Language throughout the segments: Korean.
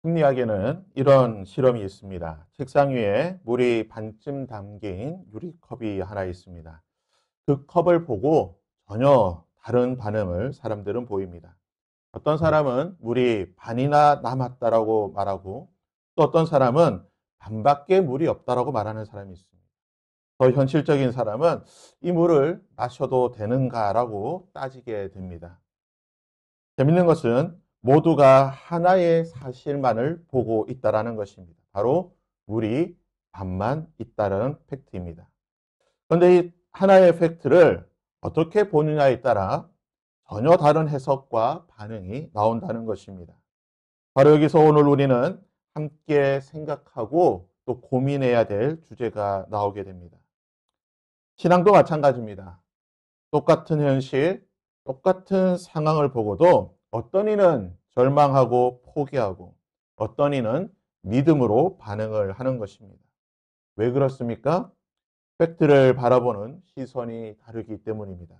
심리학에는 이런 실험이 있습니다. 책상 위에 물이 반쯤 담긴 유리컵이 하나 있습니다. 그 컵을 보고 전혀 다른 반응을 사람들은 보입니다. 어떤 사람은 물이 반이나 남았다라고 말하고, 또 어떤 사람은 반밖에 물이 없다라고 말하는 사람이 있습니다. 더 현실적인 사람은 이 물을 마셔도 되는가라고 따지게 됩니다. 재밌는 것은 모두가 하나의 사실만을 보고 있다는 것입니다. 바로 물이 반만 있다는 팩트입니다. 그런데 이 하나의 팩트를 어떻게 보느냐에 따라 전혀 다른 해석과 반응이 나온다는 것입니다. 바로 여기서 오늘 우리는 함께 생각하고 또 고민해야 될 주제가 나오게 됩니다. 신앙도 마찬가지입니다. 똑같은 현실, 똑같은 상황을 보고도 어떤 이는 절망하고 포기하고 어떤 이는 믿음으로 반응을 하는 것입니다. 왜 그렇습니까? 팩트를 바라보는 시선이 다르기 때문입니다.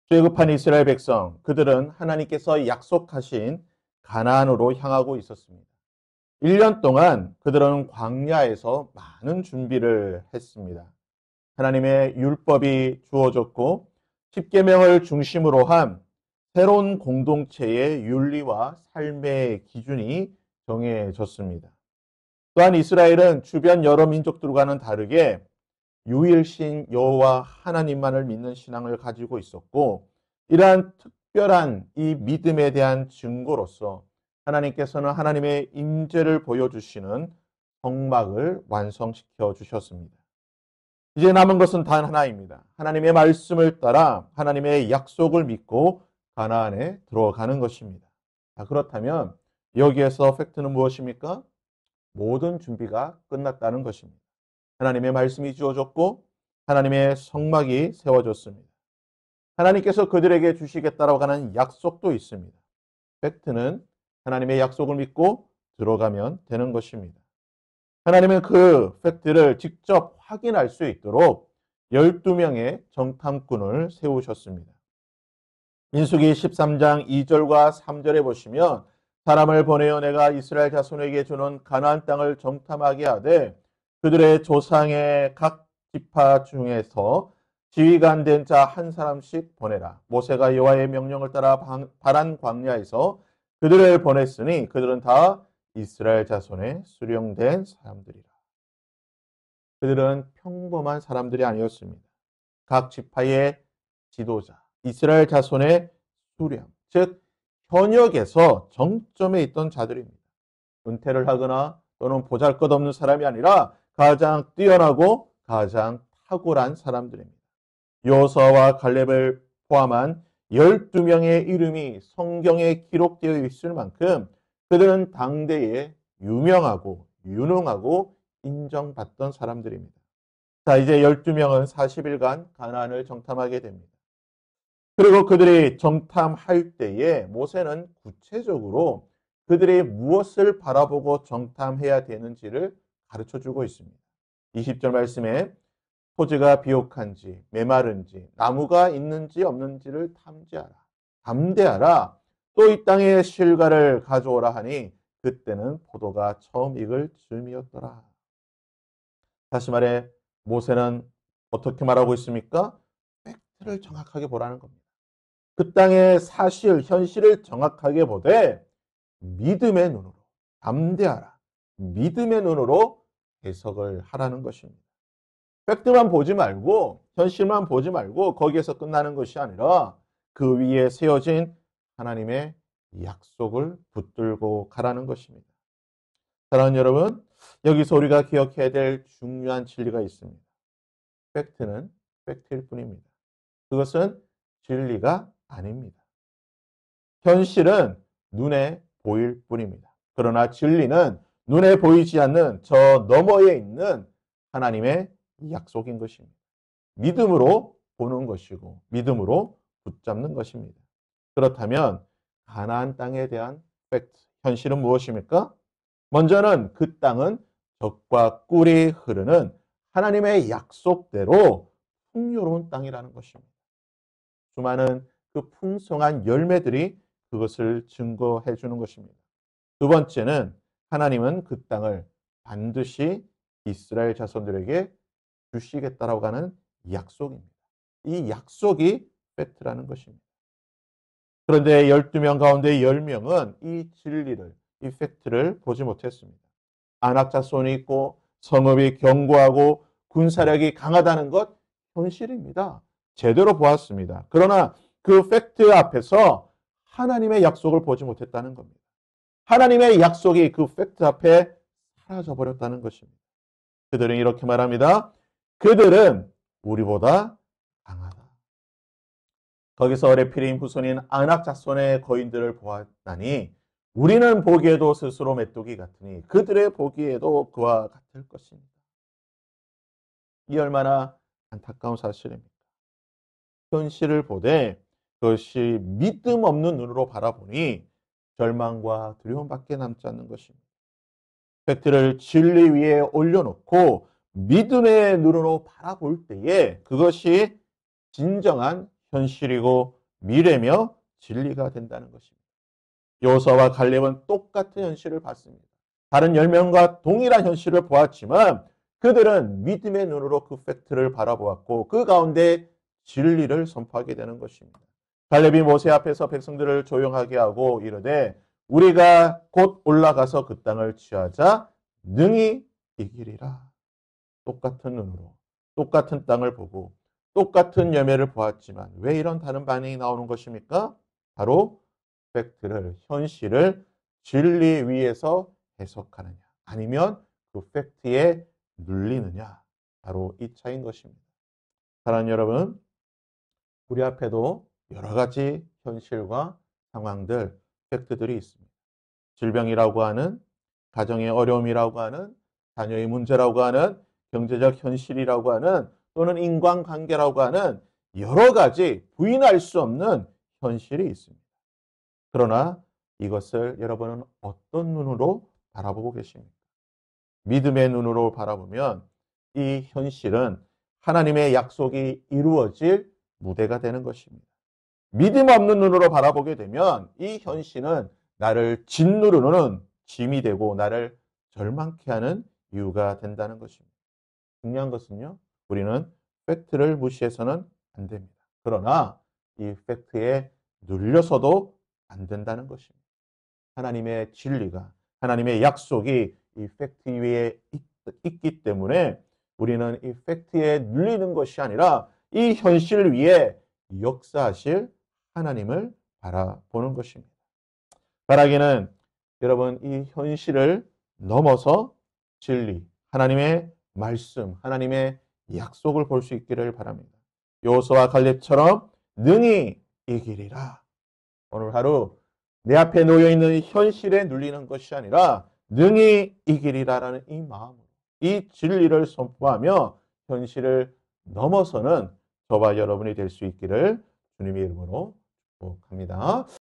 출애굽한 이스라엘 백성, 그들은 하나님께서 약속하신 가나안으로 향하고 있었습니다. 1년 동안 그들은 광야에서 많은 준비를 했습니다. 하나님의 율법이 주어졌고 십계명을 중심으로 한 새로운 공동체의 윤리와 삶의 기준이 정해졌습니다. 또한 이스라엘은 주변 여러 민족들과는 다르게 유일신 여호와 하나님만을 믿는 신앙을 가지고 있었고, 이러한 특별한 이 믿음에 대한 증거로서 하나님께서는 하나님의 임재를 보여주시는 성막을 완성시켜 주셨습니다. 이제 남은 것은 단 하나입니다. 하나님의 말씀을 따라 하나님의 약속을 믿고 가나안에 들어가는 것입니다. 그렇다면 여기에서 팩트는 무엇입니까? 모든 준비가 끝났다는 것입니다. 하나님의 말씀이 주어졌고 하나님의 성막이 세워졌습니다. 하나님께서 그들에게 주시겠다라고 하는 약속도 있습니다. 팩트는 하나님의 약속을 믿고 들어가면 되는 것입니다. 하나님은 그 팩트를 직접 확인할 수 있도록 12명의 정탐꾼을 세우셨습니다. 민수기 13장 2절과 3절에 보시면 사람을 보내어 내가 이스라엘 자손에게 주는 가나안 땅을 정탐하게 하되 그들의 조상의 각 지파 중에서 지휘관 된 자 한 사람씩 보내라. 모세가 여호와의 명령을 따라 바란 광야에서 그들을 보냈으니 그들은 다 이스라엘 자손의 수령된 사람들이라. 그들은 평범한 사람들이 아니었습니다. 각 지파의 지도자, 이스라엘 자손의 수령, 즉 현역에서 정점에 있던 자들입니다. 은퇴를 하거나 또는 보잘것없는 사람이 아니라 가장 뛰어나고 가장 탁월한 사람들입니다. 여호수아와 갈렙을 포함한 12명의 이름이 성경에 기록되어 있을 만큼 그들은 당대에 유명하고 유능하고 인정받던 사람들입니다. 자, 이제 12명은 40일간 가나안을 정탐하게 됩니다. 그리고 그들이 정탐할 때에 모세는 구체적으로 그들이 무엇을 바라보고 정탐해야 되는지를 가르쳐 주고 있습니다. 20절 말씀에 토지가 비옥한지 메마른지 나무가 있는지 없는지를 탐지하라. 담대하라. 또 이 땅에 실과를 가져오라 하니 그때는 포도가 처음 익을 즈음이었더라. 다시 말해 모세는 어떻게 말하고 있습니까? 팩트를 정확하게 보라는 겁니다. 그 땅의 사실, 현실을 정확하게 보되 믿음의 눈으로, 담대하라. 믿음의 눈으로 해석을 하라는 것입니다. 팩트만 보지 말고, 현실만 보지 말고 거기에서 끝나는 것이 아니라 그 위에 세워진 하나님의 약속을 붙들고 가라는 것입니다. 사랑하는 여러분, 여기서 우리가 기억해야 될 중요한 진리가 있습니다. 팩트는 팩트일 뿐입니다. 그것은 진리가 아닙니다. 현실은 눈에 보일 뿐입니다. 그러나 진리는 눈에 보이지 않는 저 너머에 있는 하나님의 약속인 것입니다. 믿음으로 보는 것이고 믿음으로 붙잡는 것입니다. 그렇다면 가나안 땅에 대한 팩트, 현실은 무엇입니까? 먼저는 그 땅은 젖과 꿀이 흐르는 하나님의 약속대로 풍요로운 땅이라는 것입니다. 수많은 그 풍성한 열매들이 그것을 증거해 주는 것입니다. 두 번째는 하나님은 그 땅을 반드시 이스라엘 자손들에게 주시겠다라고 하는 약속입니다. 이 약속이 팩트라는 것입니다. 그런데 12명 가운데 10명은 이 진리를, 이 팩트를 보지 못했습니다. 안악 자손이 있고 성읍이 견고하고 군사력이 강하다는 것 현실입니다. 제대로 보았습니다. 그러나 그 팩트 앞에서 하나님의 약속을 보지 못했다는 겁니다. 하나님의 약속이 그 팩트 앞에 사라져버렸다는 것입니다. 그들은 이렇게 말합니다. 그들은 우리보다 강하다. 거기서 레피림 후손인 안악 자손의 거인들을 보았다니 우리는 보기에도 스스로 메뚜기 같으니 그들의 보기에도 그와 같을 것입니다. 이 얼마나 안타까운 사실입니까? 현실을 보되 그것이 믿음 없는 눈으로 바라보니 절망과 두려움밖에 남지 않는 것입니다. 팩트를 진리 위에 올려놓고 믿음의 눈으로 바라볼 때에 그것이 진정한 현실이고 미래며 진리가 된다는 것입니다. 여호수아와 갈렙은 똑같은 현실을 봤습니다. 다른 10명과 동일한 현실을 보았지만 그들은 믿음의 눈으로 그 팩트를 바라보았고 그 가운데 진리를 선포하게 되는 것입니다. 갈렙이 모세 앞에서 백성들을 조용하게 하고 이르되 우리가 곧 올라가서 그 땅을 취하자 능히 이기리라. 똑같은 눈으로 똑같은 땅을 보고 똑같은 열매를 보았지만 왜 이런 다른 반응이 나오는 것입니까? 바로 팩트를, 현실을 진리 위에서 해석하느냐 아니면 그 팩트에 눌리느냐 바로 이 차이인 것입니다. 사랑하는 여러분, 우리 앞에도 여러 가지 현실과 상황들, 팩트들이 있습니다. 질병이라고 하는, 가정의 어려움이라고 하는, 자녀의 문제라고 하는, 경제적 현실이라고 하는, 또는 인간관계라고 하는 여러 가지 부인할 수 없는 현실이 있습니다. 그러나 이것을 여러분은 어떤 눈으로 바라보고 계십니까? 믿음의 눈으로 바라보면 이 현실은 하나님의 약속이 이루어질 무대가 되는 것입니다. 믿음 없는 눈으로 바라보게 되면 이 현실은 나를 짓누르는 짐이 되고 나를 절망케 하는 이유가 된다는 것입니다. 중요한 것은요, 우리는 팩트를 무시해서는 안 됩니다. 그러나 이 팩트에 눌려서도 안 된다는 것입니다. 하나님의 진리가, 하나님의 약속이 이 팩트 위에 있기 때문에 우리는 이 팩트에 눌리는 것이 아니라 이 현실 위에 역사하실 하나님을 바라보는 것입니다. 바라기는 여러분 이 현실을 넘어서 진리, 하나님의 말씀, 하나님의 약속을 볼 수 있기를 바랍니다. 여호수아와 갈렙처럼 능히 이기리라. 오늘 하루 내 앞에 놓여있는 현실에 눌리는 것이 아니라 능히 이기리라라는 이 마음으로 이 진리를 선포하며 현실을 넘어서는 저와 여러분이 될 수 있기를 주님의 이름으로 축복합니다.